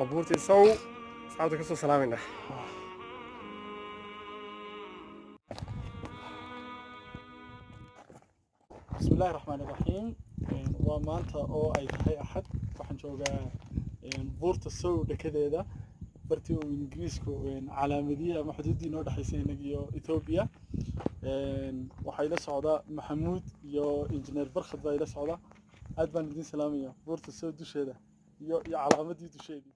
abuurtii saw saabta ka soo salaamayna. بسم الله الرحمن الرحيم ومانتا او اي تحي احد waxaan joogaa buurta soo dhakedeeda bartii uu ingiriisku calaamadiye ama xuduudii noo dhaxaysay inaga iyo Ethiopia waxay la socdaa Maxamuud iyo injineer Barkhad bay la socdaa aad baan idin salaamaya buurta soo dusheeda iyo calaamadii dusheedii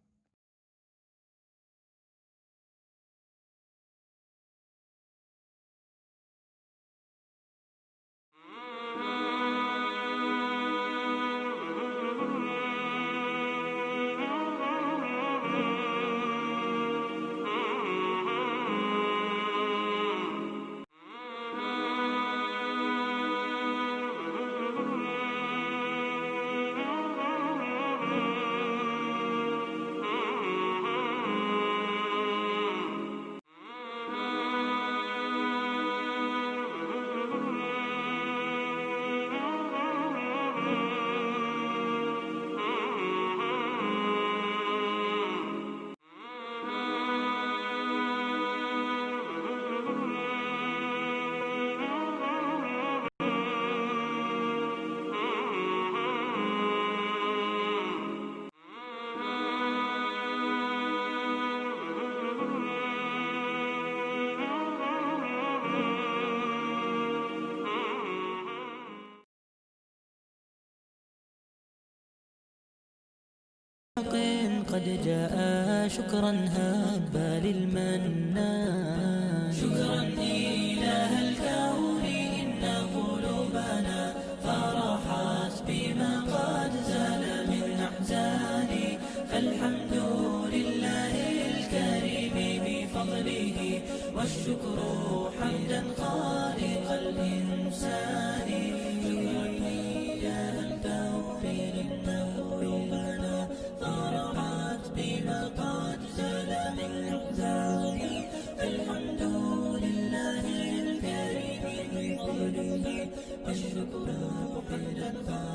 قد جاء شكرا هبا للمنان شكرا إله الكون إن قلوبنا فرحت بما قد زال من أحزاني فالحمد لله الكريم بفضله والشكر حمدا خالق الإنسان شكرا إله الكون إن قلوبنا فرحت بما قد زال من أحزاني فالحمد لله الكريم بفضله والشكر حمدا خالق